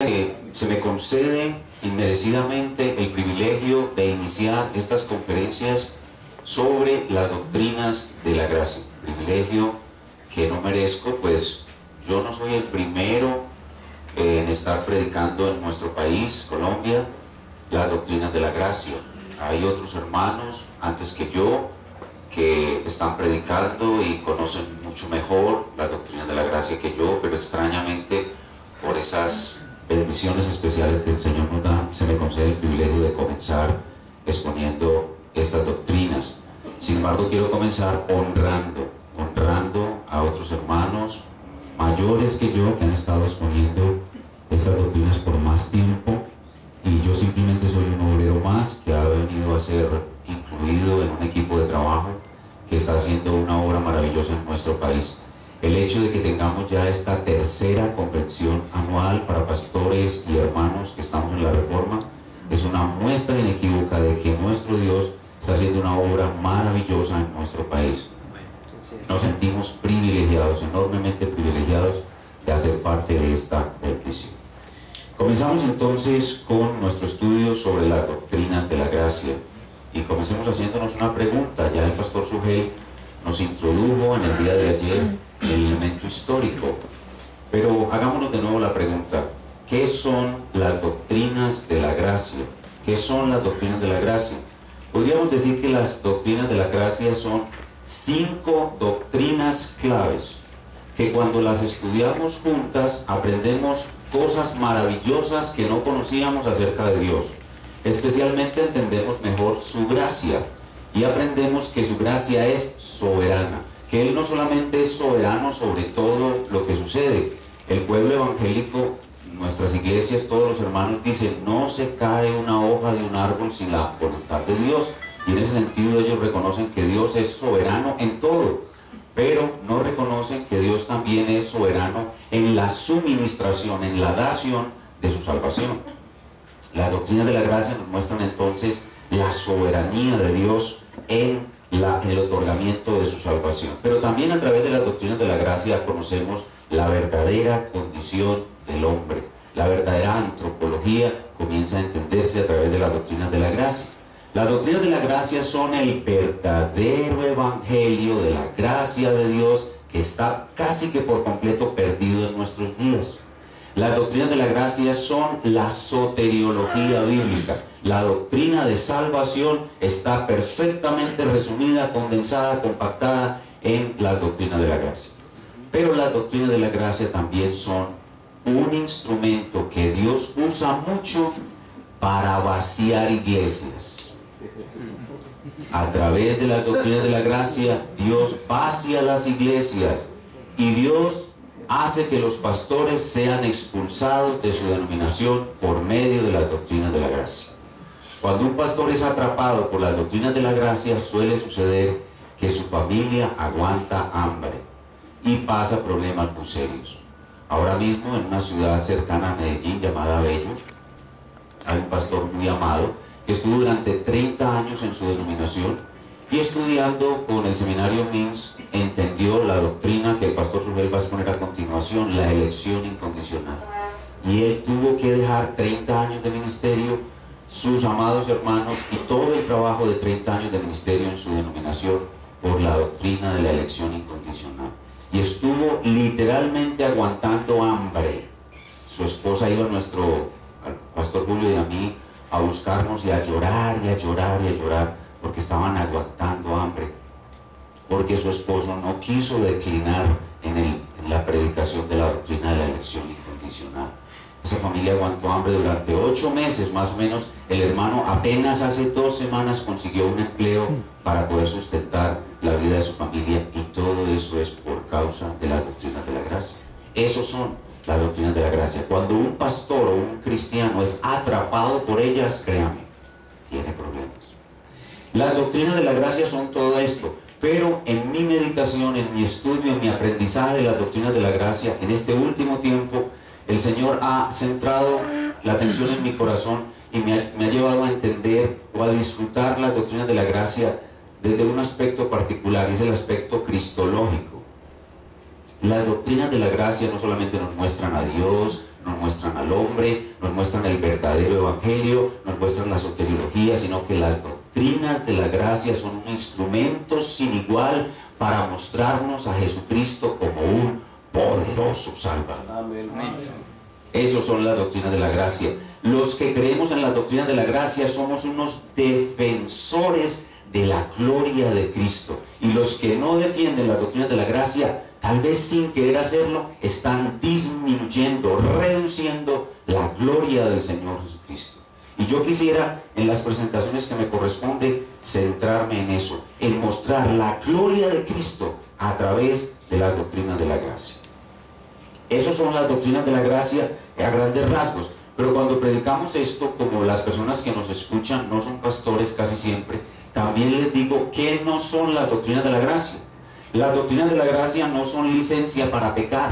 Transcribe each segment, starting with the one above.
Se me concede inmerecidamente el privilegio de iniciar estas conferencias sobre las doctrinas de la gracia. Privilegio que no merezco, pues yo no soy el primero en estar predicando en nuestro país, Colombia, las doctrinas de la gracia. Hay otros hermanos antes que yo que están predicando y conocen mucho mejor las doctrinas de la gracia que yo, pero extrañamente por esas bendiciones especiales que el Señor nos da, se me concede el privilegio de comenzar exponiendo estas doctrinas. Sin embargo, quiero comenzar honrando a otros hermanos mayores que yo que han estado exponiendo estas doctrinas por más tiempo, y yo simplemente soy un obrero más que ha venido a ser incluido en un equipo de trabajo que está haciendo una obra maravillosa en nuestro país. El hecho de que tengamos ya esta tercera convención anual para pastores y hermanos que estamos en la Reforma es una muestra inequívoca de que nuestro Dios está haciendo una obra maravillosa en nuestro país. Nos sentimos privilegiados, enormemente privilegiados, de hacer parte de esta bendición. Comenzamos entonces con nuestro estudio sobre las doctrinas de la gracia, y comencemos haciéndonos una pregunta. Ya el pastor Sugel nos introdujo en el día de ayer el elemento histórico, pero hagámonos de nuevo la pregunta: ¿qué son las doctrinas de la gracia? ¿Qué son las doctrinas de la gracia? Podríamos decir que las doctrinas de la gracia son 5 doctrinas claves, que cuando las estudiamos juntas aprendemos cosas maravillosas que no conocíamos acerca de Dios. Especialmente entendemos mejor su gracia, y aprendemos que su gracia es soberana, que Él no solamente es soberano sobre todo lo que sucede. El pueblo evangélico, nuestras iglesias, todos los hermanos dicen: no se cae una hoja de un árbol sin la voluntad de Dios, y en ese sentido ellos reconocen que Dios es soberano en todo, pero no reconocen que Dios también es soberano en la suministración, en la dación de su salvación. Las doctrinas de la gracia nos muestran entonces la soberanía de Dios en el otorgamiento de su salvación. Pero también a través de las doctrinas de la gracia conocemos la verdadera condición del hombre. La verdadera antropología comienza a entenderse a través de las doctrinas de la gracia. Las doctrinas de la gracia son el verdadero evangelio de la gracia de Dios, que está casi que por completo perdido en nuestros días. Las doctrinas de la gracia son la soteriología bíblica. La doctrina de salvación está perfectamente resumida, condensada, compactada en las doctrinas de la gracia. Pero las doctrinas de la gracia también son un instrumento que Dios usa mucho para vaciar iglesias. A través de las doctrinas de la gracia, Dios vacía las iglesias, y Dios hace que los pastores sean expulsados de su denominación por medio de las doctrinas de la gracia. Cuando un pastor es atrapado por las doctrinas de la gracia, suele suceder que su familia aguanta hambre y pasa problemas muy serios. Ahora mismo, en una ciudad cercana a Medellín llamada Bello, hay un pastor muy amado que estuvo durante 30 años en su denominación, y estudiando con el seminario MINS entendió la doctrina que el pastor Sugel va a exponer a continuación, la elección incondicional. Y él tuvo que dejar 30 años de ministerio, sus amados hermanos, y todo el trabajo de 30 años de ministerio en su denominación por la doctrina de la elección incondicional. Y estuvo literalmente aguantando hambre. Su esposa iba al pastor Julio y a mí a buscarnos y a llorar y a llorar y a llorar, porque estaban aguantando hambre, porque su esposo no quiso declinar en la predicación de la doctrina de la elección incondicional. Esa familia aguantó hambre durante 8 meses más o menos. El hermano apenas hace 2 semanas consiguió un empleo para poder sustentar la vida de su familia, y todo eso es por causa de las doctrinas de la gracia. Esos son las doctrinas de la gracia. Cuando un pastor o un cristiano es atrapado por ellas, créame, tiene problemas. Las doctrinas de la gracia son todo esto, pero en mi meditación, en mi estudio, en mi aprendizaje de las doctrinas de la gracia, en este último tiempo, el Señor ha centrado la atención en mi corazón y me ha llevado a entender o a disfrutar las doctrinas de la gracia desde un aspecto particular, y es el aspecto cristológico. Las doctrinas de la gracia no solamente nos muestran a Dios, nos muestran al hombre, nos muestran el verdadero evangelio, nos muestran la soteriología, sino que las doctrinas de la gracia son un instrumento sin igual para mostrarnos a Jesucristo como un poderoso Salvador. Amén. Esas son las doctrinas de la gracia. Los que creemos en las doctrinas de la gracia somos unos defensores de la gloria de Cristo. Y los que no defienden las doctrinas de la gracia, tal vez sin querer hacerlo, están disminuyendo, reduciendo la gloria del Señor Jesucristo. Y yo quisiera, en las presentaciones que me corresponde, centrarme en eso, en mostrar la gloria de Cristo a través de las doctrinas de la gracia. Esas son las doctrinas de la gracia a grandes rasgos. Pero cuando predicamos esto, como las personas que nos escuchan no son pastores casi siempre, también les digo que no son las doctrinas de la gracia. Las doctrinas de la gracia no son licencia para pecar.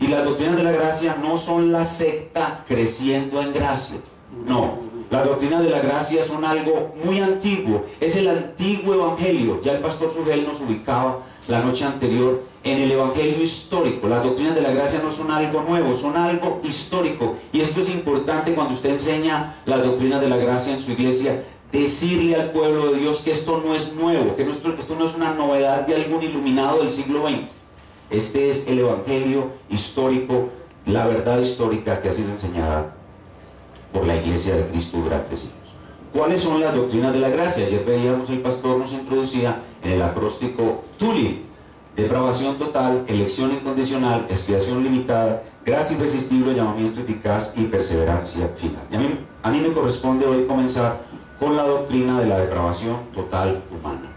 Y las doctrinas de la gracia no son la secta creciendo en gracia. No, las doctrinas de la gracia son algo muy antiguo. Es el antiguo evangelio. Ya el pastor Sugel nos ubicaba la noche anterior en el evangelio histórico. Las doctrinas de la gracia no son algo nuevo, son algo histórico. Y esto es importante cuando usted enseña las doctrinas de la gracia en su iglesia, decirle al pueblo de Dios que esto no es nuevo, que esto no es una novedad de algún iluminado del siglo XX. Este es el evangelio histórico, la verdad histórica que ha sido enseñada por la iglesia de Cristo durante siglos. ¿Cuáles son las doctrinas de la gracia? Ayer veíamos, el pastor nos introducía en el acróstico TULI: depravación total, elección incondicional, expiación limitada, gracia irresistible, llamamiento eficaz y perseverancia final. Y a mí me corresponde hoy comenzar con la doctrina de la depravación total humana.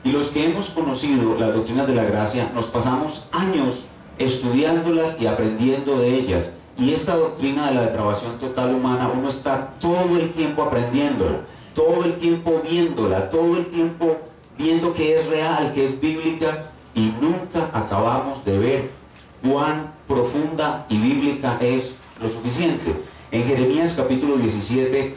Y los que hemos conocido las doctrinas de la gracia, nos pasamos años estudiándolas y aprendiendo de ellas. Y esta doctrina de la depravación total humana, uno está todo el tiempo aprendiéndola, todo el tiempo viéndola, todo el tiempo viendo que es real, que es bíblica, y nunca acabamos de ver cuán profunda y bíblica es lo suficiente. En Jeremías capítulo 17,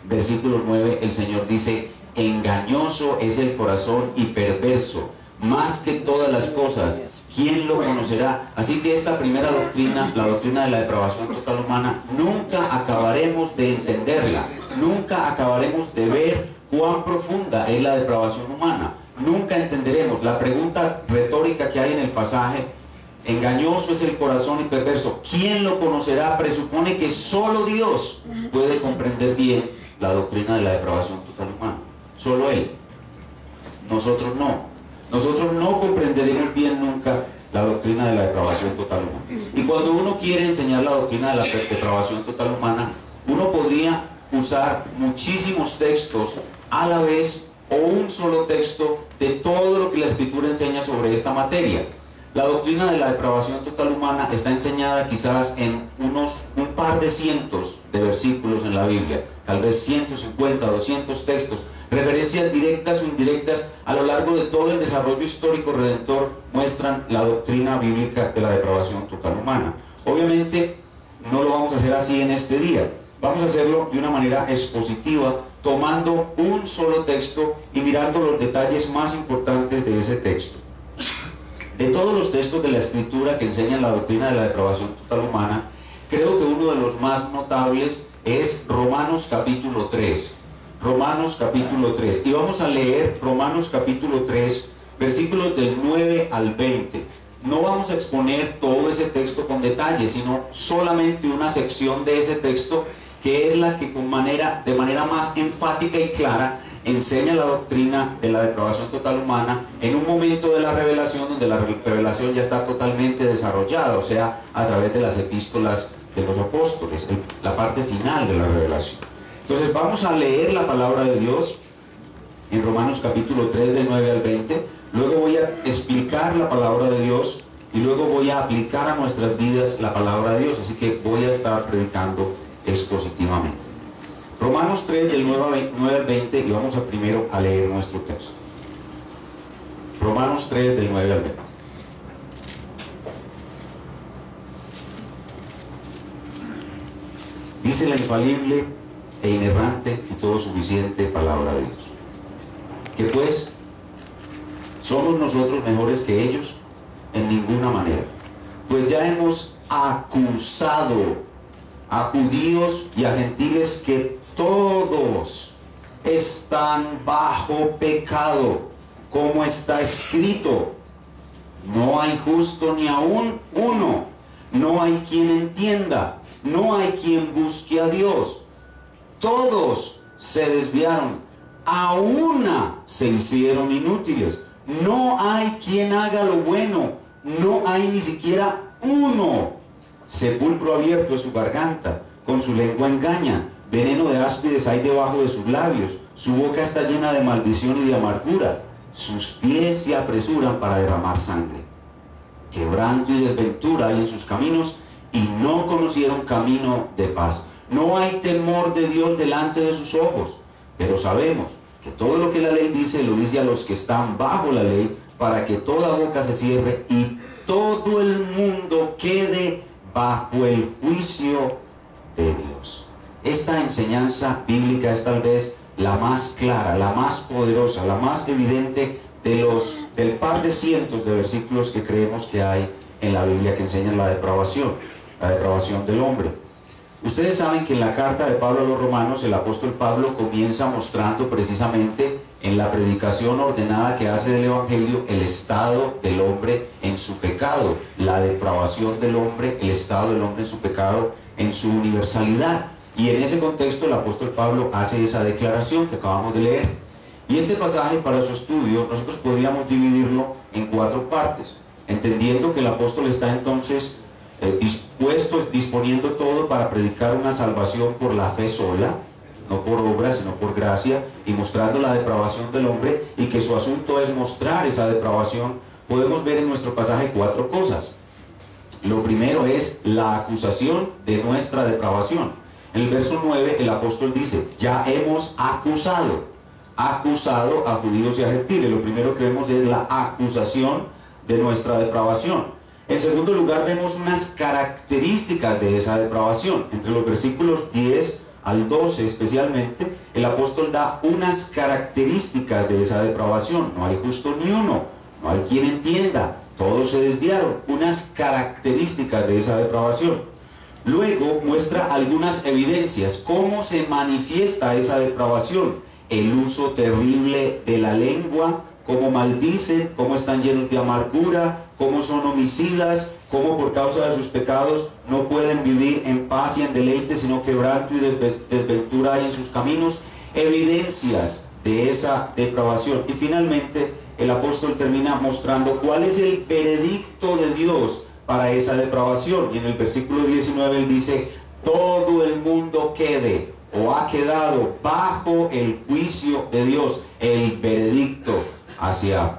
versículo 9, el Señor dice: engañoso es el corazón y perverso, más que todas las cosas, ¿quién lo conocerá? Así que esta primera doctrina, la doctrina de la depravación total humana, nunca acabaremos de entenderla, nunca acabaremos de ver cuán profunda es la depravación humana, nunca entenderemos. La pregunta retórica que hay en el pasaje, engañoso es el corazón y perverso, ¿quién lo conocerá? Presupone que solo Dios puede comprender bien la doctrina de la depravación total humana, solo Él. Nosotros no. Nosotros no comprenderemos bien nunca la doctrina de la depravación total humana. Y cuando uno quiere enseñar la doctrina de la depravación total humana, uno podría usar muchísimos textos a la vez, o un solo texto de todo lo que la Escritura enseña sobre esta materia. La doctrina de la depravación total humana está enseñada quizás en un par de cientos de versículos en la Biblia, tal vez 150, 200 textos. Referencias directas o indirectas a lo largo de todo el desarrollo histórico redentor muestran la doctrina bíblica de la depravación total humana. Obviamente no lo vamos a hacer así en este día. Vamos a hacerlo de una manera expositiva, tomando un solo texto y mirando los detalles más importantes de ese texto. De todos los textos de la Escritura que enseñan la doctrina de la depravación total humana, creo que uno de los más notables es Romanos capítulo 3. Romanos capítulo 3. Y vamos a leer Romanos capítulo 3, versículos del 9 al 20. No vamos a exponer todo ese texto con detalle, sino solamente una sección de ese texto, que es la que de manera más enfática y clara enseña la doctrina de la depravación total humana en un momento de la revelación donde la revelación ya está totalmente desarrollada, o sea, a través de las epístolas de los apóstoles, la parte final de la revelación. Entonces vamos a leer la palabra de Dios en Romanos capítulo 3 del 9 al 20, luego voy a explicar la palabra de Dios y luego voy a aplicar a nuestras vidas la palabra de Dios, así que voy a estar predicando expositivamente. Romanos 3 del 9 al 20, y vamos primero a leer nuestro texto. Romanos 3 del 9 al 20. Dice la infalible e inerrante y todo suficiente palabra de Dios: ¿que pues somos nosotros mejores que ellos? En ninguna manera, pues ya hemos acusado a judíos y a gentiles que todos están bajo pecado, como está escrito: no hay justo ni aún uno, no hay quien entienda, no hay quien busque a Dios. Todos se desviaron, a una se hicieron inútiles. No hay quien haga lo bueno, no hay ni siquiera uno. Sepulcro abierto es su garganta, con su lengua engaña, veneno de áspides hay debajo de sus labios, su boca está llena de maldición y de amargura, sus pies se apresuran para derramar sangre. Quebranto y desventura hay en sus caminos, y no conocieron camino de paz. No hay temor de Dios delante de sus ojos, pero sabemos que todo lo que la ley dice, lo dice a los que están bajo la ley, para que toda boca se cierre y todo el mundo quede bajo el juicio de Dios. Esta enseñanza bíblica es tal vez la más clara, la más poderosa, la más evidente del par de cientos de versículos que creemos que hay en la Biblia que enseñan la depravación del hombre. Ustedes saben que en la carta de Pablo a los Romanos, el apóstol Pablo comienza mostrando precisamente en la predicación ordenada que hace del Evangelio el estado del hombre en su pecado, la depravación del hombre, el estado del hombre en su pecado, en su universalidad. Y en ese contexto el apóstol Pablo hace esa declaración que acabamos de leer. Y este pasaje, para su estudio, nosotros podríamos dividirlo en 4 partes, entendiendo que el apóstol está entonces disponiendo todo para predicar una salvación por la fe sola, no por obra, sino por gracia, y mostrando la depravación del hombre, y que su asunto es mostrar esa depravación. Podemos ver en nuestro pasaje 4 cosas. Lo primero es la acusación de nuestra depravación. En el verso 9 el apóstol dice: ya hemos acusado a judíos y a gentiles. Lo primero que vemos es la acusación de nuestra depravación. En segundo lugar, vemos unas características de esa depravación. Entre los versículos 10 al 12 especialmente, el apóstol da unas características de esa depravación. No hay justo ni uno, no hay quien entienda, todos se desviaron. Unas características de esa depravación. Luego muestra algunas evidencias, cómo se manifiesta esa depravación. El uso terrible de la lengua, cómo maldicen, cómo están llenos de amargura, cómo son homicidas, cómo por causa de sus pecados no pueden vivir en paz y en deleite, sino quebranto y desventura hay en sus caminos. Evidencias de esa depravación. Y finalmente el apóstol termina mostrando cuál es el veredicto de Dios para esa depravación. Y en el versículo 19 él dice: todo el mundo quede o ha quedado bajo el juicio de Dios, el veredicto hacia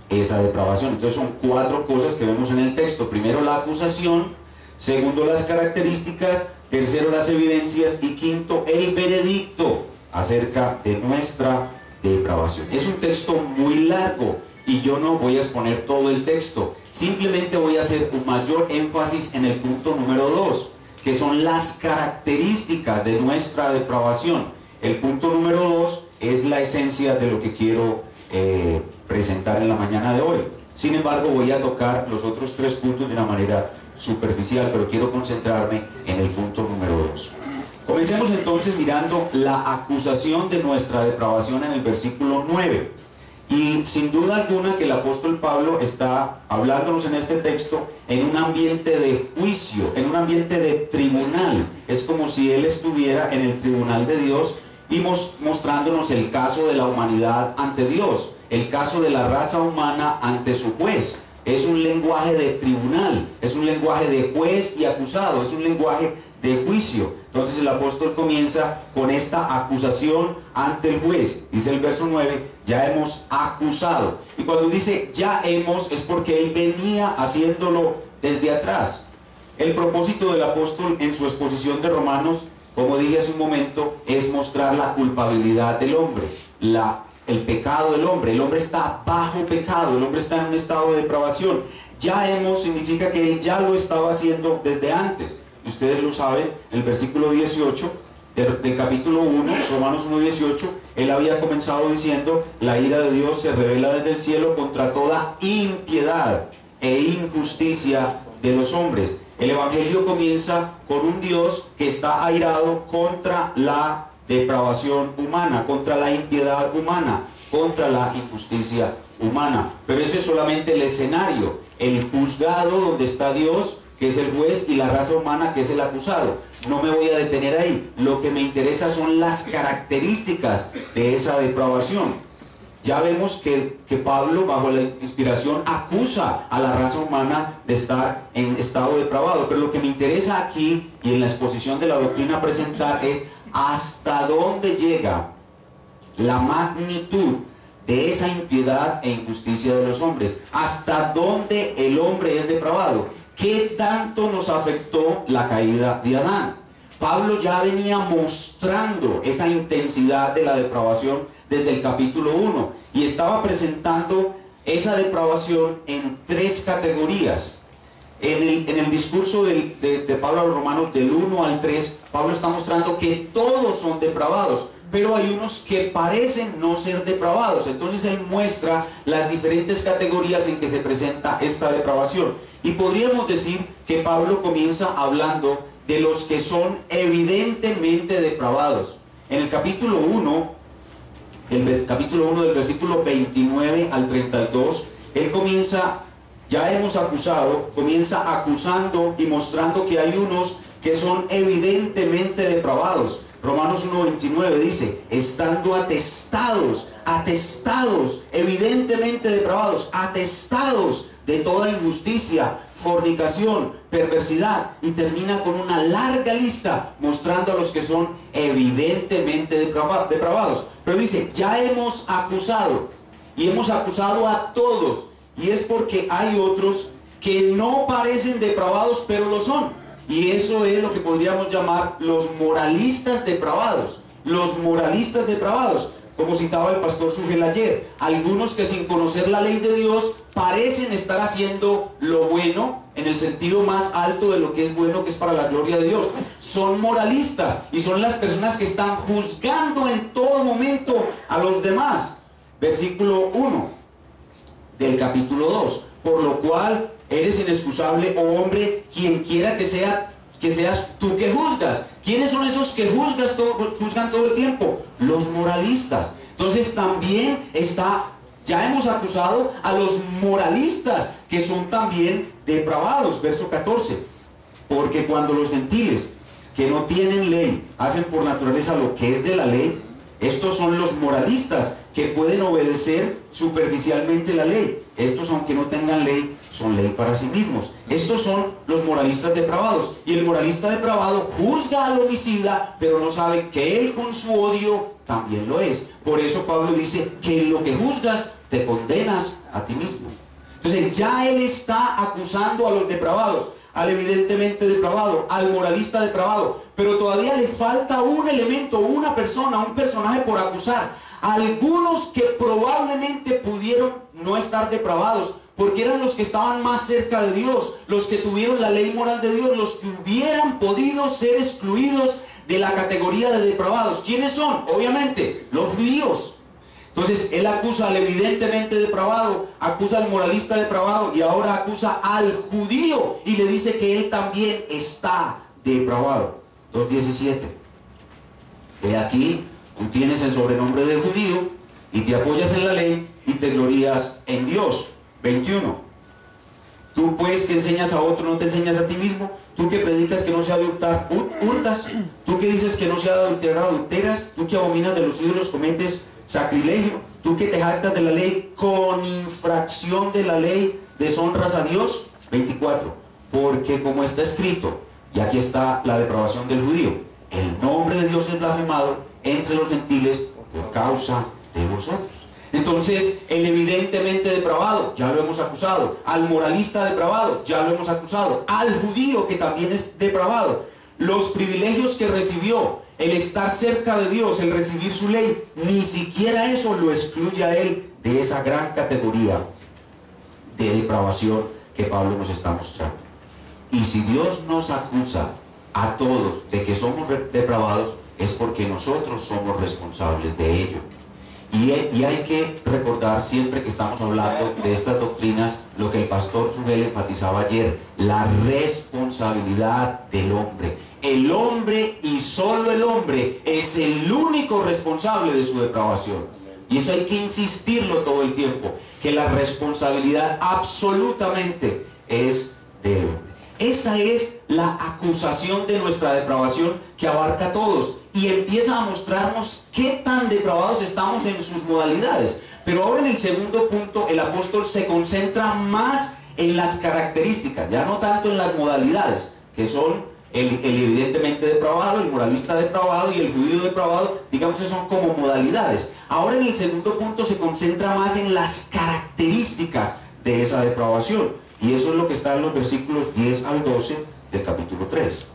esa depravación. Entonces son 4 cosas que vemos en el texto. Primero, la acusación. Segundo, las características. Tercero, las evidencias. Y quinto, el veredicto acerca de nuestra depravación. Es un texto muy largo y yo no voy a exponer todo el texto. Simplemente voy a hacer un mayor énfasis en el punto número 2, que son las características de nuestra depravación. El punto número 2 es la esencia de lo que quiero presentar en la mañana de hoy. Sin embargo, voy a tocar los otros 3 puntos de una manera superficial, pero quiero concentrarme en el punto número 2. Comencemos entonces mirando la acusación de nuestra depravación en el versículo 9. Y sin duda alguna que el apóstol Pablo está hablándonos en este texto en un ambiente de juicio, en un ambiente de tribunal. Es como si él estuviera en el tribunal de Dios y mostrándonos el caso de la humanidad ante Dios, el caso de la raza humana ante su juez. Es un lenguaje de tribunal, es un lenguaje de juez y acusado, es un lenguaje de juicio. Entonces el apóstol comienza con esta acusación ante el juez. Dice el verso 9: ya hemos acusado. Y cuando dice ya hemos, es porque él venía haciéndolo desde atrás. El propósito del apóstol en su exposición de Romanos, como dije hace un momento, es mostrar la culpabilidad del hombre, el pecado del hombre. El hombre está bajo pecado, el hombre está en un estado de depravación. Ya hemos significa que él ya lo estaba haciendo desde antes. Ustedes lo saben, el versículo 18 del capítulo 1, Romanos 1:18, él había comenzado diciendo: la ira de Dios se revela desde el cielo contra toda impiedad e injusticia de los hombres. El Evangelio comienza con un Dios que está airado contra la depravación humana, contra la impiedad humana, contra la injusticia humana. Pero ese es solamente el escenario, el juzgado donde está Dios, que es el juez, y la raza humana, que es el acusado. No me voy a detener ahí. Lo que me interesa son las características de esa depravación. Ya vemos que Pablo, bajo la inspiración, acusa a la raza humana de estar en estado depravado. Pero lo que me interesa aquí, y en la exposición de la doctrina a presentar, es hasta dónde llega la magnitud de esa impiedad e injusticia de los hombres. Hasta dónde el hombre es depravado. ¿Qué tanto nos afectó la caída de Adán? Pablo ya venía mostrando esa intensidad de la depravación desde el capítulo 1 y estaba presentando esa depravación en 3 categorías. En el discurso de Pablo a los Romanos del 1 al 3, Pablo está mostrando que todos son depravados, pero hay unos que parecen no ser depravados. Entonces él muestra las diferentes categorías en que se presenta esta depravación. Y podríamos decir que Pablo comienza hablando de los que son evidentemente depravados. En el capítulo 1, del versículo 29 al 32, él comienza, ya hemos acusado, comienza acusando y mostrando que hay unos que son evidentemente depravados. Romanos 1:29 dice, estando atestados, evidentemente depravados, atestados de toda injusticia, fornicación, perversidad, y termina con una larga lista mostrando a los que son evidentemente depravados. Pero dice, ya hemos acusado, y hemos acusado a todos, y es porque hay otros que no parecen depravados, pero lo son. Y eso es lo que podríamos llamar los moralistas depravados. Los moralistas depravados, como citaba el pastor Sugel ayer, algunos que sin conocer la ley de Dios parecen estar haciendo lo bueno en el sentido más alto de lo que es bueno, que es para la gloria de Dios. Son moralistas y son las personas que están juzgando en todo momento a los demás. Versículo 1 del capítulo 2, por lo cual eres inexcusable, oh hombre, quien quiera que seas tú que juzgas. ¿Quiénes son esos que juzgan todo el tiempo? Los moralistas. Entonces también ya hemos acusado a los moralistas, que son también depravados. Verso 14, porque cuando los gentiles que no tienen ley hacen por naturaleza lo que es de la ley, estos son los moralistas, que pueden obedecer superficialmente la ley. Estos, aunque no tengan ley, son ley para sí mismos. Estos son los moralistas depravados. Y el moralista depravado juzga al homicida, pero no sabe que él con su odio también lo es. Por eso Pablo dice que en lo que juzgas te condenas a ti mismo. Entonces ya él está acusando a los depravados, al evidentemente depravado, al moralista depravado, pero todavía le falta un elemento, una persona, un personaje por acusar. Algunos que probablemente pudieron no estar depravados, porque eran los que estaban más cerca de Dios, los que tuvieron la ley moral de Dios, los que hubieran podido ser excluidos de la categoría de depravados. ¿Quiénes son? Obviamente, los judíos. Entonces, él acusa al evidentemente depravado, acusa al moralista depravado y ahora acusa al judío y le dice que él también está depravado. 2:17. He aquí, tú tienes el sobrenombre de judío y te apoyas en la ley y te glorías en Dios. 21. Tú pues que enseñas a otro, ¿no te enseñas a ti mismo? Tú que predicas que no se ha de hurtar, hurtas. Tú que dices que no se ha de adulterar, adulteras. Tú que abominas de los ídolos, cometes sacrilegio. Tú que te jactas de la ley, con infracción de la ley, deshonras a Dios. 24. Porque como está escrito, y aquí está la depravación del judío, el nombre de Dios es blasfemado entre los gentiles por causa de vosotros. Entonces, el evidentemente depravado, ya lo hemos acusado. Al moralista depravado, ya lo hemos acusado. Al judío, que también es depravado. Los privilegios que recibió, el estar cerca de Dios, el recibir su ley, ni siquiera eso lo excluye a él de esa gran categoría de depravación que Pablo nos está mostrando. Y si Dios nos acusa a todos de que somos depravados, es porque nosotros somos responsables de ello. Y hay que recordar siempre que estamos hablando de estas doctrinas lo que el pastor Sugel enfatizaba ayer: la responsabilidad del hombre. El hombre, y solo el hombre, es el único responsable de su depravación. Y eso hay que insistirlo todo el tiempo, que la responsabilidad absolutamente es del hombre. Esta es la acusación de nuestra depravación, que abarca a todos y empieza a mostrarnos qué tan depravados estamos en sus modalidades. Pero ahora, en el segundo punto, el apóstol se concentra más en las características, ya no tanto en las modalidades, que son el evidentemente depravado, el moralista depravado y el judío depravado, digamos que son como modalidades. Ahora, en el segundo punto, se concentra más en las características de esa depravación. Y eso es lo que está en los versículos 10 al 12 del capítulo 3.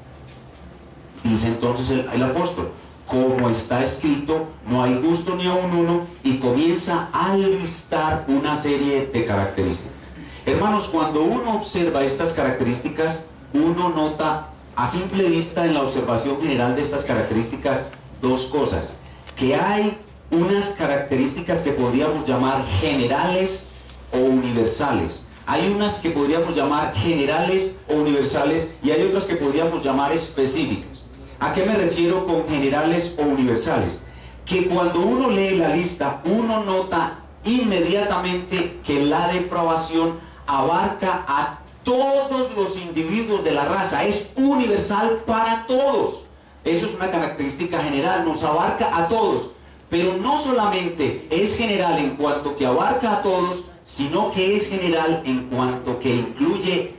Dice entonces el apóstol: como está escrito, no hay justo ni aun uno, y comienza a listar una serie de características. Hermanos, cuando uno observa estas características, uno nota a simple vista, en la observación general de estas características, dos cosas: que hay unas características que podríamos llamar generales o universales. Hay unas que podríamos llamar generales o universales, y hay otras que podríamos llamar específicas. ¿A qué me refiero con generales o universales? Que cuando uno lee la lista, uno nota inmediatamente que la depravación abarca a todos los individuos de la raza, es universal para todos. Eso es una característica general, nos abarca a todos. Pero no solamente es general en cuanto que abarca a todos, sino que es general en cuanto que incluye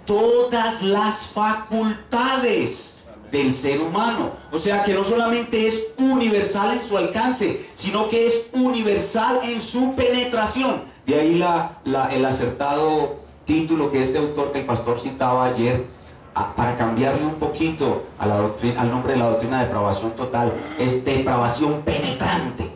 todas las facultades del ser humano. O sea, que no solamente es universal en su alcance, sino que es universal en su penetración. De ahí el acertado título que este autor, que el pastor citaba ayer, para cambiarle un poquito a la doctrina, al nombre de la doctrina de depravación total, es depravación penetrante.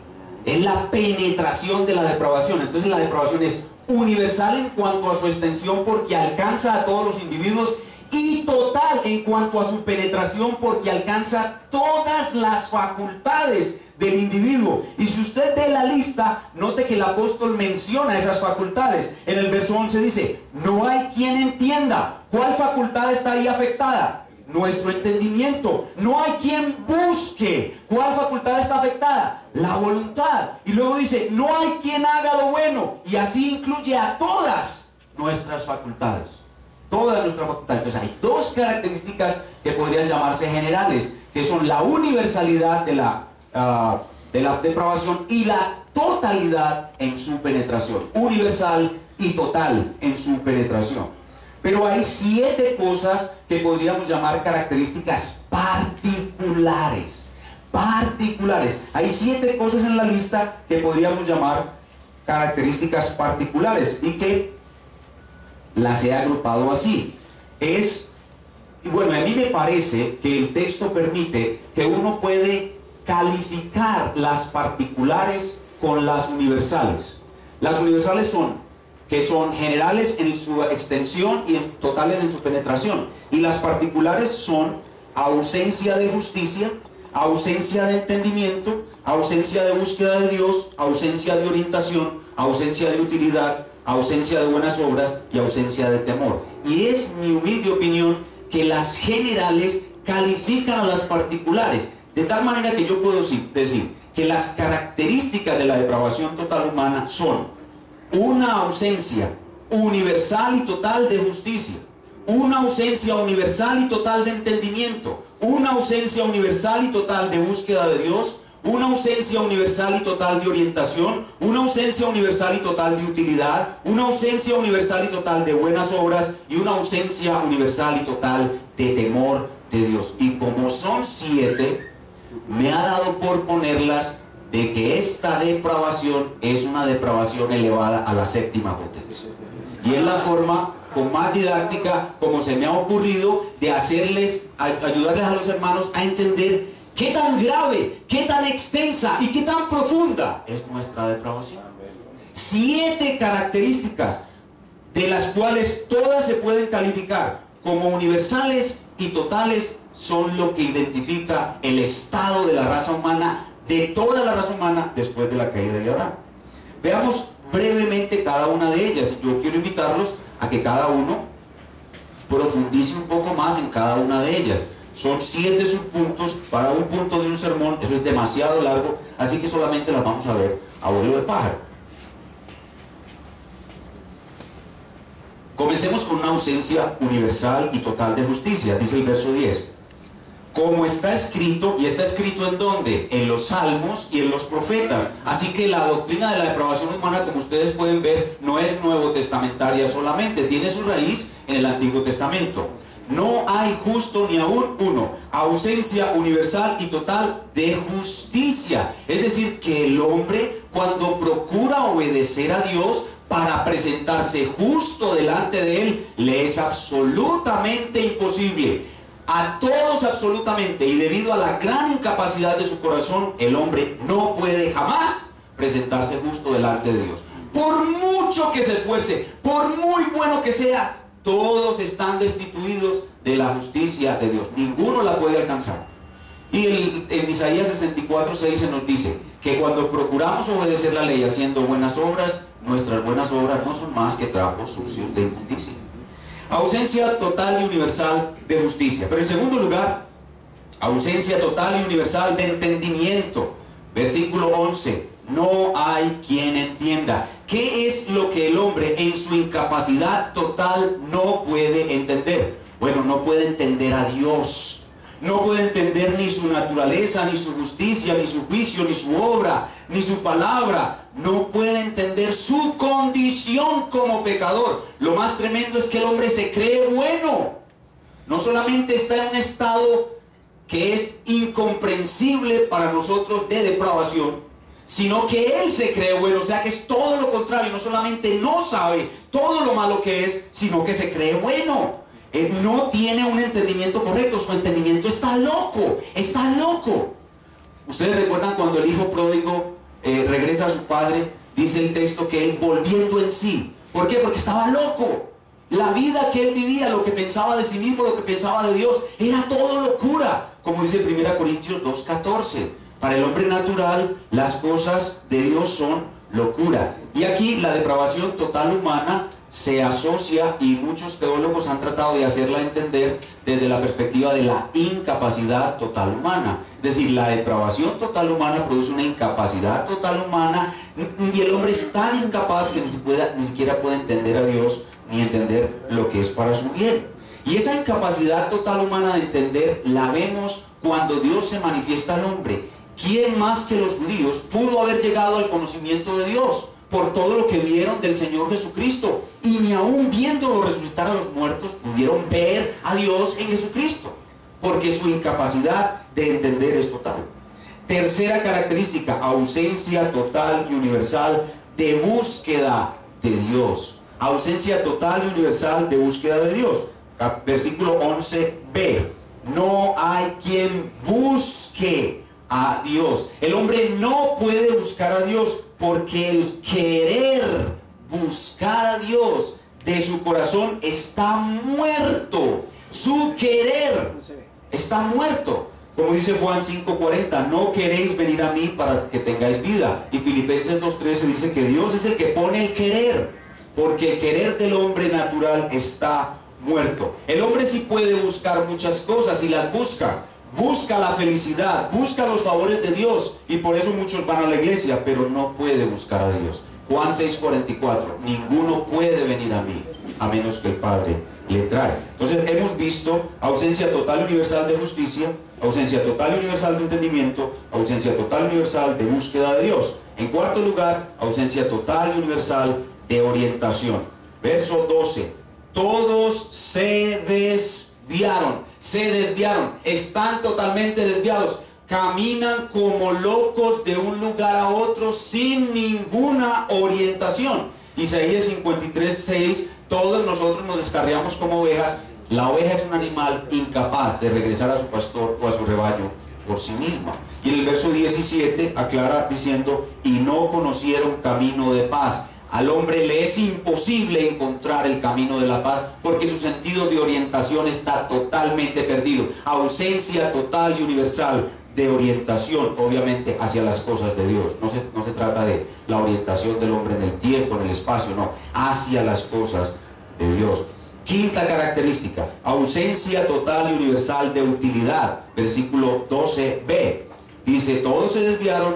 Es la penetración de la depravación. Entonces la depravación es universal en cuanto a su extensión, porque alcanza a todos los individuos, y total en cuanto a su penetración, porque alcanza todas las facultades del individuo. Y si usted ve la lista, note que el apóstol menciona esas facultades. En el verso 11 dice: no hay quien entienda. ¿Cuál facultad está ahí afectada? Nuestro entendimiento. No hay quien busque. ¿Cuál facultad está afectada? La voluntad. Y luego dice: no hay quien haga lo bueno. Y así incluye a todas nuestras facultades. Todas nuestras facultades. Entonces hay dos características que podrían llamarse generales, que son la universalidad de la depravación y la totalidad en su penetración. Universal y total en su penetración. Pero hay 7 cosas que podríamos llamar características particulares. Particulares. Hay 7 cosas en la lista que podríamos llamar características particulares, y que las he agrupado así. Y bueno, a mí me parece que el texto permite que uno puede calificar las particulares con las universales. Las universales son generales en su extensión y totales en su penetración. Y las particulares son ausencia de justicia, ausencia de entendimiento, ausencia de búsqueda de Dios, ausencia de orientación, ausencia de utilidad, ausencia de buenas obras y ausencia de temor. Y es mi humilde opinión que las generales califican a las particulares, de tal manera que yo puedo decir que las características de la depravación total humana son una ausencia universal y total de justicia, una ausencia universal y total de entendimiento, una ausencia universal y total de búsqueda de Dios, una ausencia universal y total de orientación, una ausencia universal y total de utilidad, una ausencia universal y total de buenas obras, y una ausencia universal y total de temor de Dios. Y como son 7, me ha dado por ponerlas de que esta depravación es una depravación elevada a la 7ª potencia. Y es la forma con más didáctica como se me ha ocurrido de ayudarles a los hermanos a entender qué tan grave, qué tan extensa y qué tan profunda es nuestra depravación. 7 características, de las cuales todas se pueden calificar como universales y totales, son lo que identifica el estado de la raza humana de toda la raza humana después de la caída de Adán. Veamos brevemente cada una de ellas. Yo quiero invitarlos a que cada uno profundice un poco más en cada una de ellas. Son 7 subpuntos para un punto de un sermón, eso es demasiado largo, así que solamente las vamos a ver a vuelo de pájaro. Comencemos con una ausencia universal y total de justicia, dice el verso 10. Como está escrito, ¿y está escrito en dónde? En los salmos y en los profetas. Así que la doctrina de la depravación humana, como ustedes pueden ver, no es nuevo testamentaria solamente, tiene su raíz en el Antiguo Testamento. No hay justo ni aún uno. Ausencia universal y total de justicia. Es decir, que el hombre, cuando procura obedecer a Dios para presentarse justo delante de Él, le es absolutamente imposible. A todos absolutamente, y debido a la gran incapacidad de su corazón, el hombre no puede jamás presentarse justo delante de Dios. Por mucho que se esfuerce, por muy bueno que sea, todos están destituidos de la justicia de Dios. Ninguno la puede alcanzar. Y en Isaías 64:6 se nos dice que cuando procuramos obedecer la ley haciendo buenas obras, nuestras buenas obras no son más que trapos sucios de inmundicia. Ausencia total y universal de justicia. Pero en segundo lugar, ausencia total y universal de entendimiento. Versículo 11. No hay quien entienda. ¿Qué es lo que el hombre en su incapacidad total no puede entender? Bueno, no puede entender a Dios. No puede entender ni su naturaleza, ni su justicia, ni su juicio, ni su obra, ni su palabra. No puede entender su condición como pecador. Lo más tremendo es que el hombre se cree bueno. No solamente está en un estado que es incomprensible para nosotros de depravación, sino que él se cree bueno. O sea que es todo lo contrario. No solamente no sabe todo lo malo que es, sino que se cree bueno. Él no tiene un entendimiento correcto, su entendimiento está loco, está loco. Ustedes recuerdan cuando el hijo pródigo regresa a su padre, dice el texto que él volviendo en sí. ¿Por qué? Porque estaba loco. La vida que él vivía, lo que pensaba de sí mismo, lo que pensaba de Dios, era todo locura. Como dice 1 Corintios 2:14. Para el hombre natural, las cosas de Dios son locura. Y aquí la depravación total humana se asocia, y muchos teólogos han tratado de hacerla entender desde la perspectiva de la incapacidad total humana. Es decir, la depravación total humana produce una incapacidad total humana, y el hombre es tan incapaz que ni siquiera puede entender a Dios ni entender lo que es para su bien. Y esa incapacidad total humana de entender la vemos cuando Dios se manifiesta al hombre. ¿Quién más que los judíos pudo haber llegado al conocimiento de Dios? Por todo lo que vieron del Señor Jesucristo, y ni aún viéndolo resucitar a los muertos pudieron ver a Dios en Jesucristo, porque su incapacidad de entender es total. Tercera característica, ausencia total y universal de búsqueda de Dios. Ausencia total y universal de búsqueda de Dios. Versículo 11b. No hay quien busque a Dios. El hombre no puede buscar a Dios porque el querer buscar a Dios de su corazón está muerto. Su querer está muerto. Como dice Juan 5:40, no queréis venir a mí para que tengáis vida. Y Filipenses 2:13 dice que Dios es el que pone el querer, porque el querer del hombre natural está muerto. El hombre sí puede buscar muchas cosas y las busca. Busca la felicidad, busca los favores de Dios, y por eso muchos van a la iglesia, pero no puede buscar a Dios. Juan 6:44, ninguno puede venir a mí a menos que el Padre le trae. Entonces hemos visto ausencia total y universal de justicia, ausencia total y universal de entendimiento, ausencia total y universal de búsqueda de Dios. En cuarto lugar, ausencia total y universal de orientación. Verso 12, todos se desviaron, están totalmente desviados, caminan como locos de un lugar a otro sin ninguna orientación. Isaías 53:6, todos nosotros nos descarriamos como ovejas. La oveja es un animal incapaz de regresar a su pastor o a su rebaño por sí misma. Y en el verso 17 aclara diciendo, y no conocieron camino de paz. Al hombre le es imposible encontrar el camino de la paz porque su sentido de orientación está totalmente perdido. Ausencia total y universal de orientación, obviamente, hacia las cosas de Dios. No se trata de la orientación del hombre en el tiempo, en el espacio, no, hacia las cosas de Dios. Quinta característica, ausencia total y universal de utilidad. Versículo 12b, dice, todos se desviaron,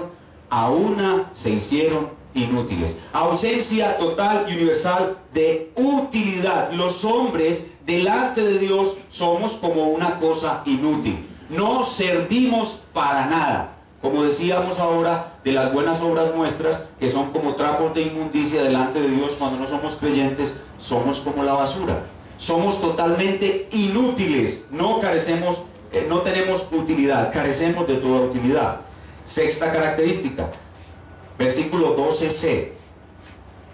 a una se hicieron inútiles. Ausencia total y universal de utilidad. Los hombres delante de Dios somos como una cosa inútil. No servimos para nada. Como decíamos ahora de las buenas obras nuestras, que son como trapos de inmundicia delante de Dios cuando no somos creyentes, somos como la basura. Somos totalmente inútiles. No tenemos utilidad, carecemos de toda utilidad. Sexta característica, versículo 12c,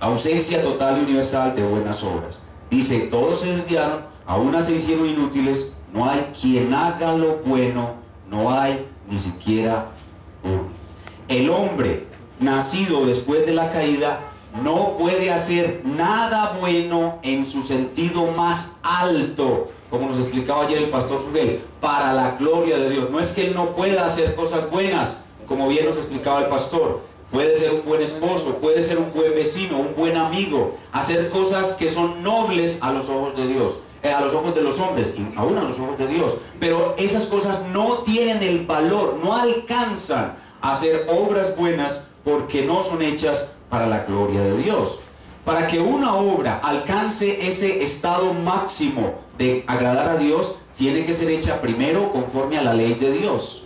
ausencia total y universal de buenas obras. Dice, todos se desviaron, a una se hicieron inútiles, no hay quien haga lo bueno, no hay ni siquiera uno. El hombre nacido después de la caída no puede hacer nada bueno en su sentido más alto, como nos explicaba ayer el pastor Sugel, para la gloria de Dios. No es que él no pueda hacer cosas buenas, como bien nos explicaba el pastor. Puede ser un buen esposo, puede ser un buen vecino, un buen amigo, hacer cosas que son nobles a los ojos de Dios, a los ojos de los hombres, y aún a los ojos de Dios. Pero esas cosas no tienen el valor, no alcanzan a hacer obras buenas porque no son hechas para la gloria de Dios. Para que una obra alcance ese estado máximo de agradar a Dios, tiene que ser hecha primero conforme a la ley de Dios.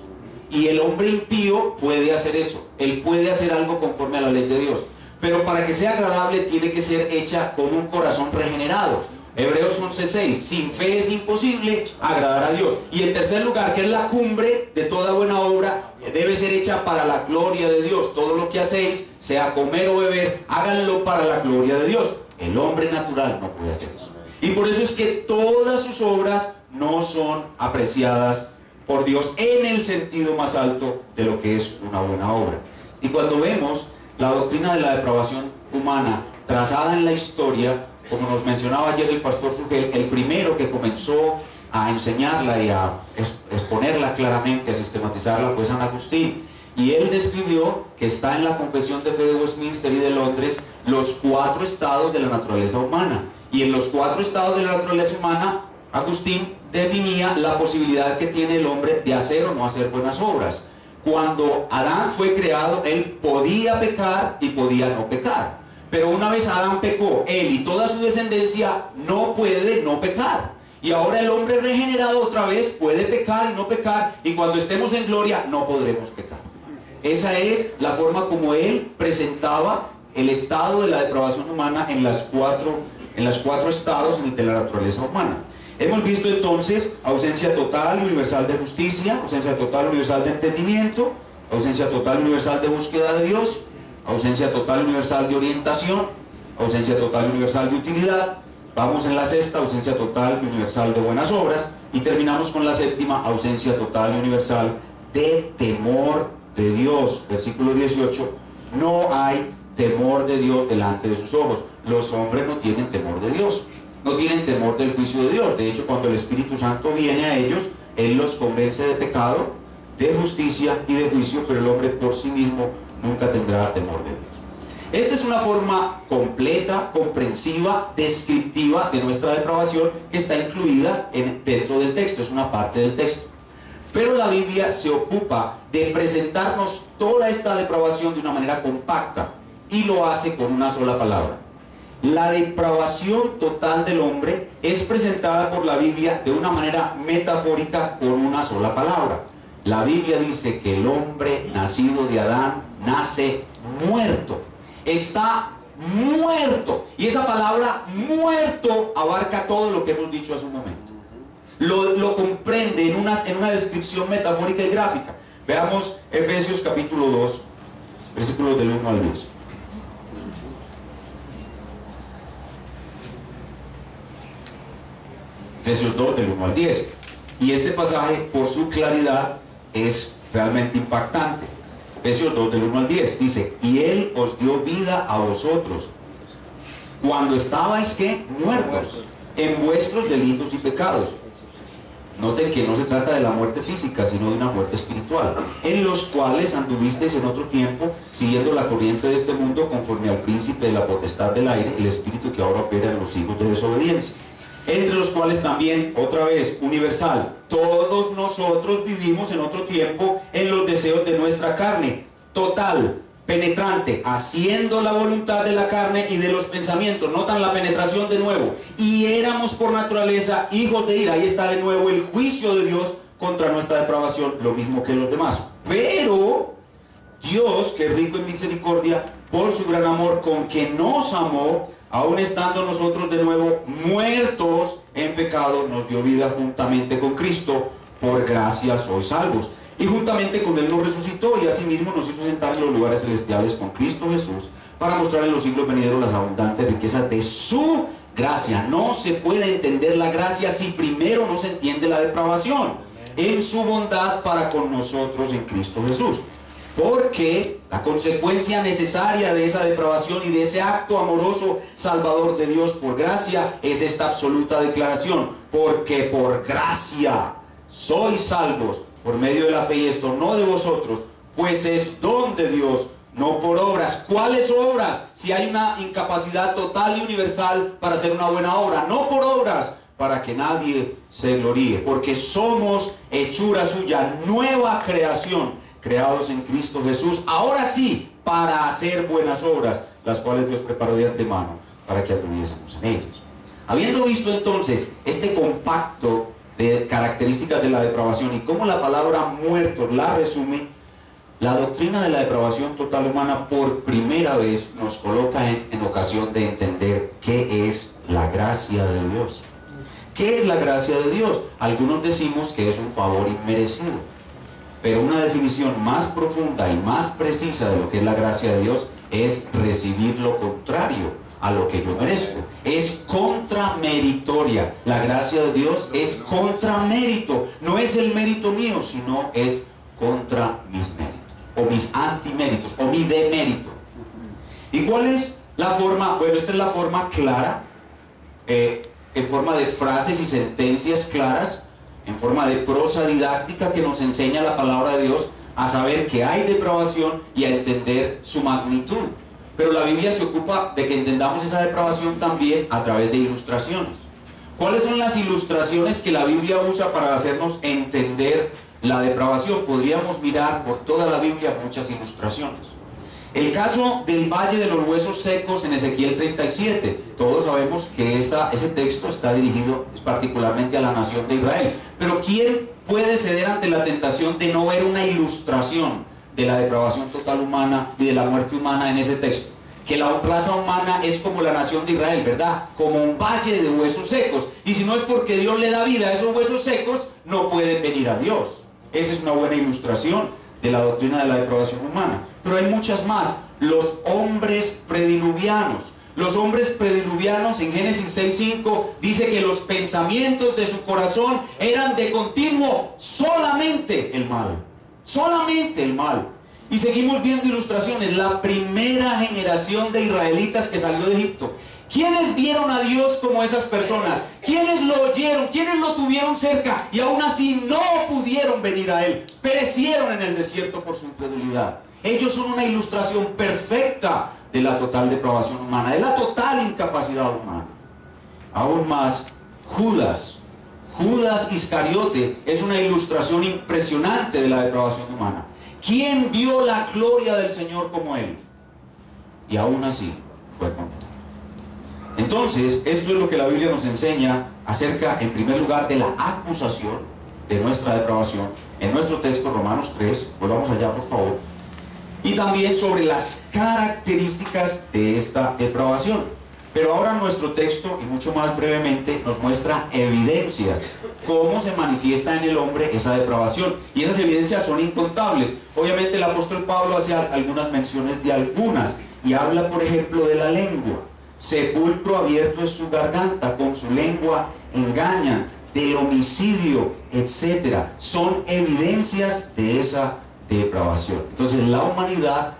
Y el hombre impío puede hacer eso. Él puede hacer algo conforme a la ley de Dios. Pero para que sea agradable tiene que ser hecha con un corazón regenerado. Hebreos 11:6, sin fe es imposible agradar a Dios. Y en tercer lugar, que es la cumbre de toda buena obra, debe ser hecha para la gloria de Dios. Todo lo que hacéis, sea comer o beber, háganlo para la gloria de Dios. El hombre natural no puede hacer eso. Y por eso es que todas sus obras no son apreciadas por Dios en el sentido más alto de lo que es una buena obra. Y cuando vemos la doctrina de la depravación humana trazada en la historia, como nos mencionaba ayer el pastor Sugel, el primero que comenzó a enseñarla y a exponerla claramente, a sistematizarla, fue San Agustín. Y él describió, que está en la Confesión de Fe de Westminster y de Londres, los 4 estados de la naturaleza humana. Y en los 4 estados de la naturaleza humana, Agustín definía la posibilidad que tiene el hombre de hacer o no hacer buenas obras. Cuando Adán fue creado, él podía pecar y podía no pecar. Pero una vez Adán pecó, él y toda su descendencia no puede no pecar. Y ahora el hombre regenerado otra vez puede pecar y no pecar, y cuando estemos en gloria no podremos pecar. Esa es la forma como él presentaba el estado de la depravación humana en las cuatro estados de la naturaleza humana. Hemos visto entonces ausencia total y universal de justicia, ausencia total y universal de entendimiento, ausencia total y universal de búsqueda de Dios, ausencia total y universal de orientación, ausencia total y universal de utilidad. Vamos en la sexta, ausencia total y universal de buenas obras, y terminamos con la séptima, ausencia total y universal de temor de Dios. Versículo 18, no hay temor de Dios delante de sus ojos. Los hombres no tienen temor de Dios, no tienen temor del juicio de Dios. De hecho, cuando el Espíritu Santo viene a ellos, Él los convence de pecado, de justicia y de juicio, pero el hombre por sí mismo nunca tendrá temor de Dios. Esta es una forma completa, comprensiva, descriptiva de nuestra depravación, que está incluida dentro del texto, es una parte del texto. Pero la Biblia se ocupa de presentarnos toda esta depravación de una manera compacta, y lo hace con una sola palabra. La depravación total del hombre es presentada por la Biblia de una manera metafórica con una sola palabra. La Biblia dice que el hombre nacido de Adán nace muerto. Está muerto. Y esa palabra muerto abarca todo lo que hemos dicho hace un momento. Lo comprende en una descripción metafórica y gráfica. Veamos Efesios capítulo 2, versículos del 1 al 10. Efesios 2, del 1 al 10. Y este pasaje, por su claridad, es realmente impactante. Efesios 2, del 1 al 10, dice: y Él os dio vida a vosotros, cuando estabais, ¿qué? Muertos en vuestros delitos y pecados. Noten que no se trata de la muerte física, sino de una muerte espiritual, en los cuales anduvisteis en otro tiempo, siguiendo la corriente de este mundo, conforme al príncipe de la potestad del aire, el espíritu que ahora opera en los hijos de desobediencia, entre los cuales también, otra vez, universal, todos nosotros vivimos en otro tiempo en los deseos de nuestra carne, total, penetrante, haciendo la voluntad de la carne y de los pensamientos. Notan la penetración de nuevo. Y éramos por naturaleza hijos de ira. Ahí está de nuevo el juicio de Dios contra nuestra depravación, lo mismo que los demás. Pero Dios, que es rico en misericordia, por su gran amor con que nos amó, aun estando nosotros de nuevo muertos en pecado, nos dio vida juntamente con Cristo. Por gracia sois salvos. Y juntamente con Él nos resucitó, y asimismo nos hizo sentar en los lugares celestiales con Cristo Jesús, para mostrar en los siglos venideros las abundantes riquezas de su gracia. No se puede entender la gracia si primero no se entiende la depravación, en su bondad para con nosotros en Cristo Jesús. Porque la consecuencia necesaria de esa depravación y de ese acto amoroso salvador de Dios por gracia es esta absoluta declaración: porque por gracia sois salvos por medio de la fe, y esto no de vosotros, pues es don de Dios, no por obras. ¿Cuáles obras? Si hay una incapacidad total y universal para hacer una buena obra, no por obras, para que nadie se gloríe, porque somos hechura suya, nueva creación, creados en Cristo Jesús, ahora sí, para hacer buenas obras, las cuales Dios preparó de antemano para que anduviésemos en ellas. Habiendo visto entonces este compacto de características de la depravación y cómo la palabra muertos la resume, la doctrina de la depravación total humana por primera vez nos coloca en ocasión de entender qué es la gracia de Dios. ¿Qué es la gracia de Dios? Algunos decimos que es un favor inmerecido, pero una definición más profunda y más precisa de lo que es la gracia de Dios es recibir lo contrario a lo que yo merezco. Es contrameritoria. La gracia de Dios es contramérito. No es el mérito mío, sino es contra mis méritos, o mis antiméritos, o mi demérito. ¿Y cuál es la forma? Bueno, esta es la forma clara, en forma de frases y sentencias claras, en forma de prosa didáctica que nos enseña la palabra de Dios a saber que hay depravación y a entender su magnitud. Pero la Biblia se ocupa de que entendamos esa depravación también a través de ilustraciones. ¿Cuáles son las ilustraciones que la Biblia usa para hacernos entender la depravación? Podríamos mirar por toda la Biblia muchas ilustraciones. El caso del Valle de los Huesos Secos en Ezequiel 37. Todos sabemos que ese texto está dirigido particularmente a la nación de Israel. Pero ¿quién puede ceder ante la tentación de no ver una ilustración de la depravación total humana y de la muerte humana en ese texto? Que la raza humana es como la nación de Israel, ¿verdad? Como un valle de huesos secos. Y si no es porque Dios le da vida a esos huesos secos, no pueden venir a Dios. Esa es una buena ilustración de la doctrina de la depravación humana. Pero hay muchas más. Los hombres prediluvianos. Los hombres prediluvianos, en Génesis 6:5 dice que los pensamientos de su corazón eran de continuo solamente el mal. Solamente el mal. Y seguimos viendo ilustraciones. La primera generación de israelitas que salió de Egipto. ¿Quiénes vieron a Dios como esas personas? ¿Quiénes lo oyeron? ¿Quiénes lo tuvieron cerca? Y aún así no pudieron venir a Él. Perecieron en el desierto por su incredulidad. Ellos son una ilustración perfecta de la total depravación humana, de la total incapacidad humana. Aún más, Judas Iscariote es una ilustración impresionante de la depravación humana. ¿Quién vio la gloria del Señor como Él? Y aún así fue condenado. Entonces, esto es lo que la Biblia nos enseña acerca, en primer lugar, de la acusación de nuestra depravación. En nuestro texto, Romanos 3, volvamos allá por favor. Y también sobre las características de esta depravación. Pero ahora nuestro texto, y mucho más brevemente, nos muestra evidencias, cómo se manifiesta en el hombre esa depravación. Y esas evidencias son incontables. Obviamente el apóstol Pablo hace algunas menciones de algunas, y habla por ejemplo de la lengua. Sepulcro abierto es su garganta, con su lengua engañan, del homicidio, etc. Son evidencias de esa depravación. Entonces la humanidad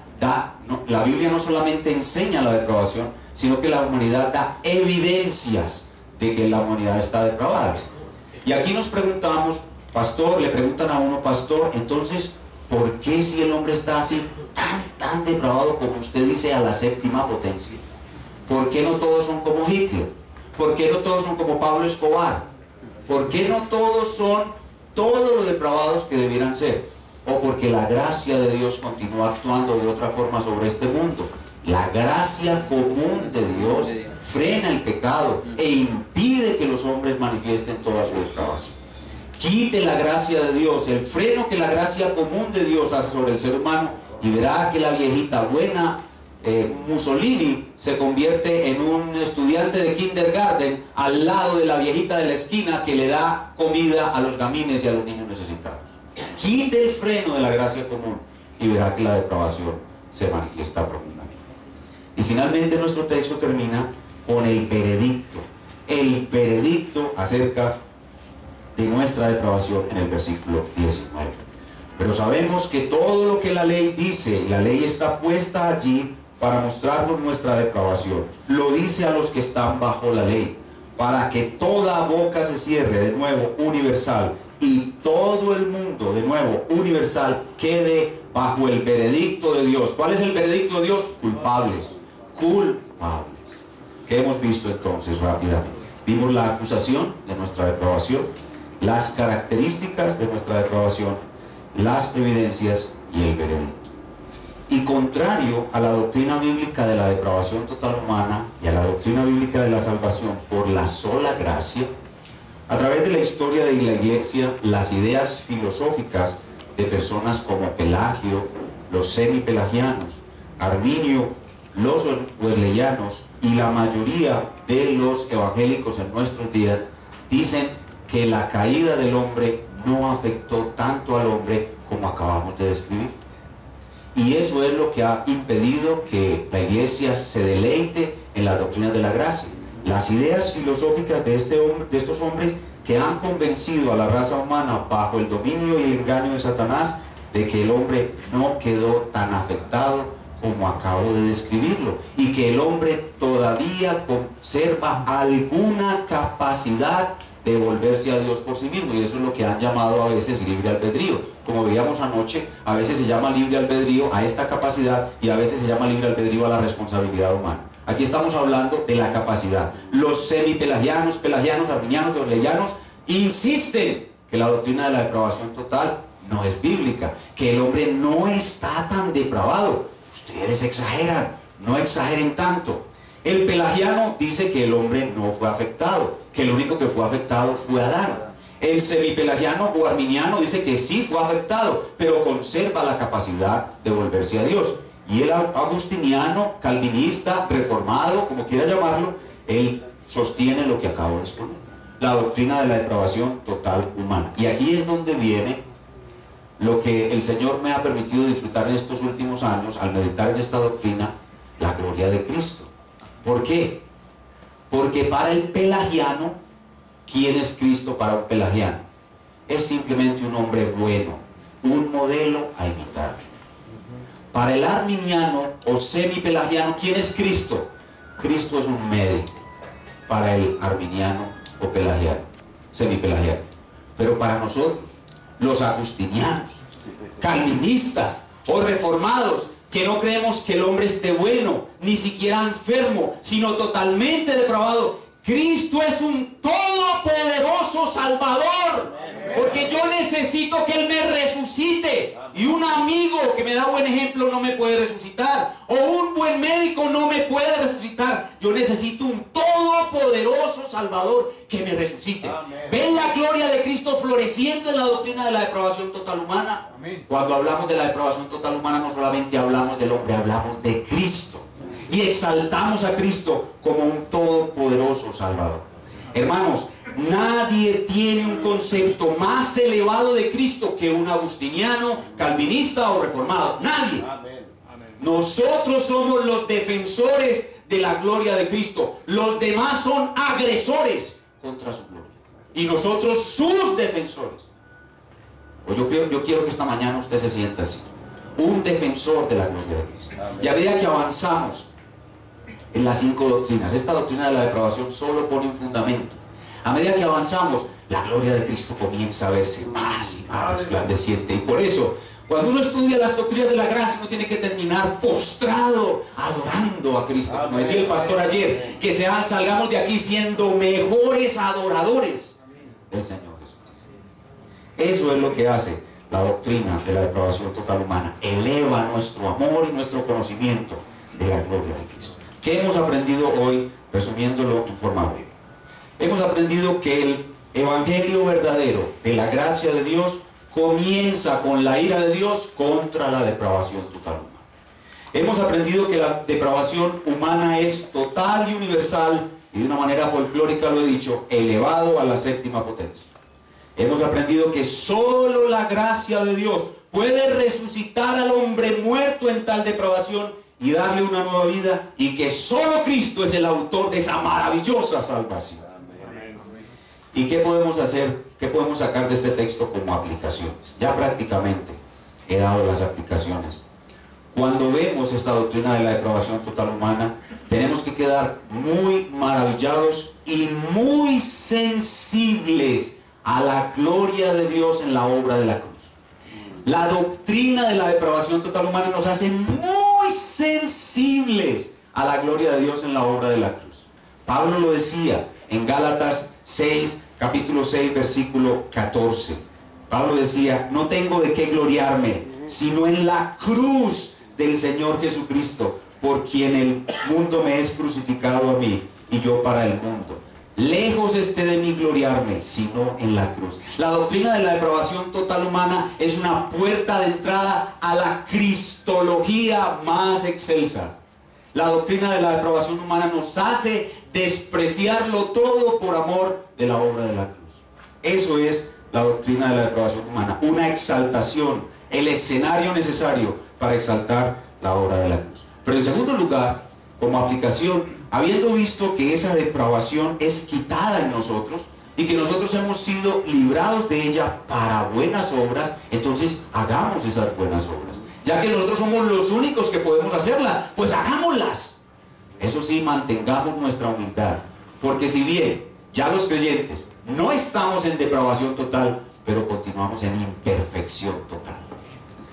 la Biblia no solamente enseña la depravación, sino que la humanidad da evidencias de que la humanidad está depravada. Y aquí nos preguntamos, pastor, le preguntan a uno, pastor, entonces, ¿por qué si el hombre está así tan depravado como usted dice a la séptima potencia? ¿Por qué no todos son como Hitler? ¿Por qué no todos son como Pablo Escobar? ¿Por qué no todos son todos los depravados que debieran ser? ¿O porque la gracia de Dios continúa actuando de otra forma sobre este mundo? La gracia común de Dios frena el pecado e impide que los hombres manifiesten toda su depravación. Quite la gracia de Dios, el freno que la gracia común de Dios hace sobre el ser humano, y verá que la viejita buena Mussolini se convierte en un estudiante de kindergarten al lado de la viejita de la esquina que le da comida a los gamines y a los niños necesitados. Quite el freno de la gracia común y verá que la depravación se manifiesta profundamente. Y finalmente nuestro texto termina con el veredicto acerca de nuestra depravación en el versículo 19. Pero sabemos que todo lo que la ley dice, y la ley está puesta allí para mostrarnos nuestra depravación, lo dice a los que están bajo la ley, para que toda boca se cierre, de nuevo universal, y todo el mundo, de nuevo universal, quede bajo el veredicto de Dios. ¿Cuál es el veredicto de Dios? Culpables. ¿Qué hemos visto entonces rápidamente? Vimos la acusación de nuestra depravación, las características de nuestra depravación, las evidencias y el veredicto. Y contrario a la doctrina bíblica de la depravación total humana y a la doctrina bíblica de la salvación por la sola gracia, a través de la historia de la Iglesia, las ideas filosóficas de personas como Pelagio, los semipelagianos, Arminio, los wesleyanos y la mayoría de los evangélicos en nuestros días dicen que la caída del hombre no afectó tanto al hombre como acabamos de describir. Y eso es lo que ha impedido que la Iglesia se deleite en las doctrinas de la gracia. Las ideas filosóficas de estos hombres que han convencido a la raza humana bajo el dominio y el engaño de Satanás de que el hombre no quedó tan afectado como acabo de describirlo, y que el hombre todavía conserva alguna capacidad de volverse a Dios por sí mismo, y eso es lo que han llamado a veces libre albedrío. Como veíamos anoche, a veces se llama libre albedrío a esta capacidad y a veces se llama libre albedrío a la responsabilidad humana. Aquí estamos hablando de la capacidad. Los semipelagianos, pelagianos, arminianos, wesleyanos insisten que la doctrina de la depravación total no es bíblica, que el hombre no está tan depravado. Ustedes exageran, no exageren tanto. El pelagiano dice que el hombre no fue afectado, que el único que fue afectado fue Adán. El semipelagiano o arminiano dice que sí fue afectado, pero conserva la capacidad de volverse a Dios. Y el agustiniano, calvinista, reformado, como quiera llamarlo, él sostiene lo que acabo de exponer, la doctrina de la depravación total humana. Y aquí es donde viene lo que el Señor me ha permitido disfrutar en estos últimos años al meditar en esta doctrina, la gloria de Cristo. ¿Por qué? Porque para el pelagiano, ¿quién es Cristo para un pelagiano? Es simplemente un hombre bueno, un modelo a imitar. Para el arminiano o semipelagiano, ¿quién es Cristo? Cristo es un médico para el arminiano o pelagiano, semipelagiano. Pero para nosotros, los agustinianos, calvinistas o reformados, que no creemos que el hombre esté bueno, ni siquiera enfermo, sino totalmente depravado, Cristo es un todopoderoso Salvador, porque yo necesito que Él me resucite, y un amigo que me da buen ejemplo no me puede resucitar, o un buen médico no me puede resucitar. Yo necesito un todopoderoso Salvador que me resucite. ¿Ven la gloria de Cristo floreciendo en la doctrina de la depravación total humana? Cuando hablamos de la depravación total humana, no solamente hablamos del hombre, hablamos de Cristo, y exaltamos a Cristo como un todopoderoso Salvador. Hermanos, nadie tiene un concepto más elevado de Cristo que un agustiniano, calvinista o reformado. Nadie. Nosotros somos los defensores de la gloria de Cristo. Los demás son agresores contra su gloria, y nosotros sus defensores. Yo quiero que esta mañana usted se sienta así, un defensor de la gloria de Cristo. Y a medida que avanzamos en las 5 doctrinas. Esta doctrina de la depravación solo pone un fundamento. A medida que avanzamos, la gloria de Cristo comienza a verse más y más resplandeciente. Y por eso, cuando uno estudia las doctrinas de la gracia, uno tiene que terminar postrado, adorando a Cristo. Como decía el pastor ayer, que salgamos de aquí siendo mejores adoradores del Señor Jesucristo. Eso es lo que hace la doctrina de la depravación total humana. Eleva nuestro amor y nuestro conocimiento de la gloria de Cristo. ¿Qué hemos aprendido hoy, resumiéndolo en forma breve? Hemos aprendido que el evangelio verdadero de la gracia de Dios comienza con la ira de Dios contra la depravación total humana. Hemos aprendido que la depravación humana es total y universal, y de una manera folclórica lo he dicho, elevado a la 7ª potencia. Hemos aprendido que solo la gracia de Dios puede resucitar al hombre muerto en tal depravación y darle una nueva vida, y que solo Cristo es el autor de esa maravillosa salvación. ¿Y qué podemos hacer? ¿Qué podemos sacar de este texto como aplicaciones? Ya prácticamente he dado las aplicaciones. Cuando vemos esta doctrina de la depravación total humana, tenemos que quedar muy maravillados y muy sensibles a la gloria de Dios en la obra de la cruz. La doctrina de la depravación total humana nos hace muy sensibles a la gloria de Dios en la obra de la cruz. Pablo lo decía en Gálatas 6, capítulo 6, versículo 14. Pablo decía: no tengo de qué gloriarme, sino en la cruz del Señor Jesucristo, por quien el mundo me es crucificado a mí y yo para el mundo. Lejos esté de mí gloriarme, sino en la cruz. La doctrina de la depravación total humana es una puerta de entrada a la cristología más excelsa. La doctrina de la depravación humana nos hace despreciarlo todo por amor de la obra de la cruz. Eso es la doctrina de la depravación humana, una exaltación, el escenario necesario para exaltar la obra de la cruz. Pero en segundo lugar, como aplicación, habiendo visto que esa depravación es quitada en nosotros y que nosotros hemos sido librados de ella para buenas obras, entonces hagamos esas buenas obras. Ya que nosotros somos los únicos que podemos hacerlas, pues hagámoslas. Eso sí, mantengamos nuestra humildad, porque si bien ya los creyentes no estamos en depravación total, pero continuamos en imperfección total.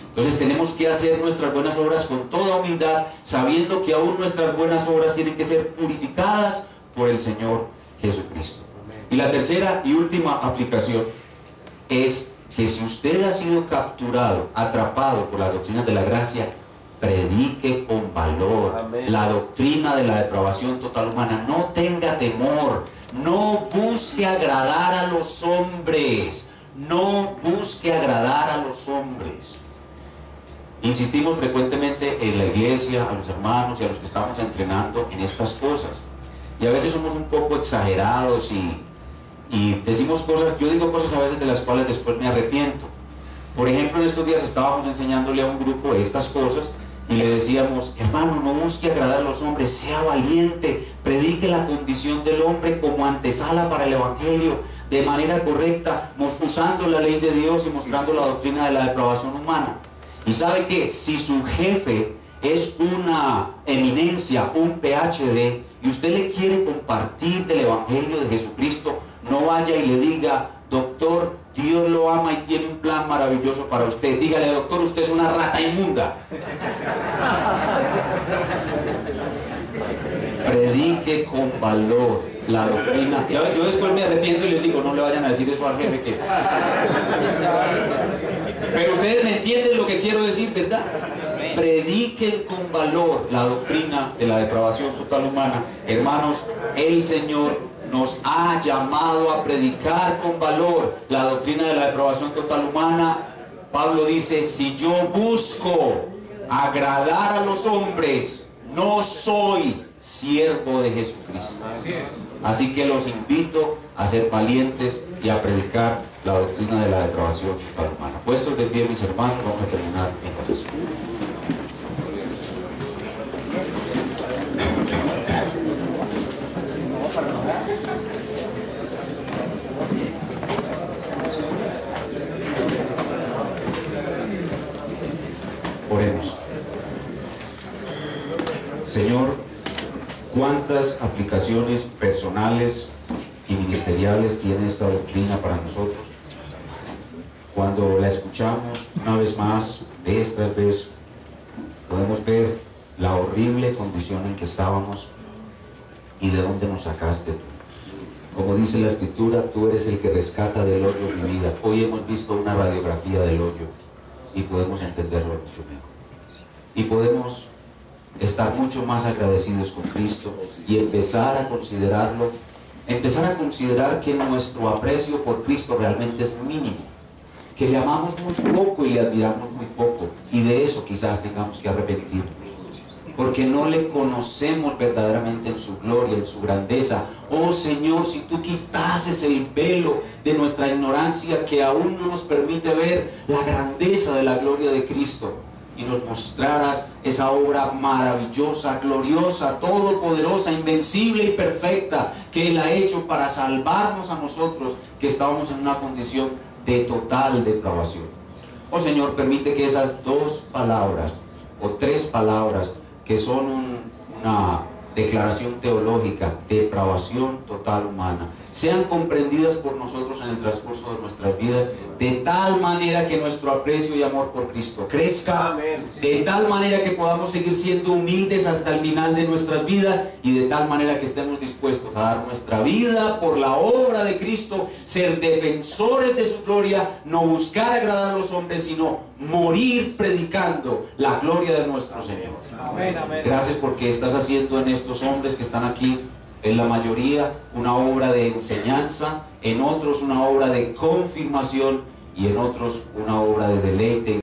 Entonces tenemos que hacer nuestras buenas obras con toda humildad, sabiendo que aún nuestras buenas obras tienen que ser purificadas por el Señor Jesucristo. Y la tercera y última aplicación es que si usted ha sido capturado, atrapado por las doctrinas de la gracia, predique con valor. Amén. La doctrina de la depravación total humana. No tenga temor, no busque agradar a los hombres, no busque agradar a los hombres. Insistimos frecuentemente en la iglesia, a los hermanos y a los que estamos entrenando en estas cosas, y a veces somos un poco exagerados y decimos cosas. Yo digo cosas a veces de las cuales después me arrepiento. Por ejemplo, en estos días estábamos enseñándole a un grupo estas cosas y le decíamos: hermano, no busque agradar a los hombres, sea valiente, predique la condición del hombre como antesala para el evangelio, de manera correcta, usando la ley de Dios y mostrando la doctrina de la depravación humana. Y sabe que si su jefe es una eminencia, un PhD, y usted le quiere compartir del evangelio de Jesucristo, no vaya y le diga: doctor, Dios lo ama y tiene un plan maravilloso para usted. Dígale: doctor, usted es una rata inmunda. Predique con valor la doctrina. Yo después me arrepiento y les digo: no le vayan a decir eso al jefe que... Pero ustedes me entienden lo que quiero decir, ¿verdad? Prediquen con valor la doctrina de la depravación total humana. Hermanos, el Señor nos ha llamado a predicar con valor la doctrina de la depravación total humana. Pablo dice: si yo busco agradar a los hombres, no soy siervo de Jesucristo. Así que los invito a ser valientes y a predicar la doctrina de la depravación total humana. Puestos de pie, mis hermanos, vamos a terminar en oración. Oremos. Señor, ¿Cuántas aplicaciones personales y ministeriales tiene esta doctrina para nosotros? Cuando la escuchamos una vez más, vez tras vez, podemos ver la horrible condición en que estábamos y de dónde nos sacaste tú. Como dice la Escritura, tú eres el que rescata del hoyo mi vida. Hoy hemos visto una radiografía del hoyo y podemos entenderlo mucho mejor. Y podemos estar mucho más agradecidos con Cristo y empezar a considerarlo, empezar a considerar que nuestro aprecio por Cristo realmente es mínimo, que le amamos muy poco y le admiramos muy poco, y de eso quizás tengamos que arrepentirnos, porque no le conocemos verdaderamente en su gloria, en su grandeza. Oh Señor, si tú quitases el velo de nuestra ignorancia que aún no nos permite ver la grandeza de la gloria de Cristo, y nos mostraras esa obra maravillosa, gloriosa, todopoderosa, invencible y perfecta que Él ha hecho para salvarnos a nosotros que estábamos en una condición de total depravación. Oh Señor, permite que esas dos palabras o tres palabras que son una declaración teológica, depravación total humana, sean comprendidas por nosotros en el transcurso de nuestras vidas, de tal manera que nuestro aprecio y amor por Cristo crezca. Amén. De tal manera que podamos seguir siendo humildes hasta el final de nuestras vidas, y de tal manera que estemos dispuestos a dar nuestra vida por la obra de Cristo, ser defensores de su gloria, no buscar agradar a los hombres, sino morir predicando la gloria de nuestro Señor. Amén, amén. Gracias porque estás haciendo en estos hombres que están aquí, en la mayoría, una obra de enseñanza, en otros una obra de confirmación y en otros una obra de deleite.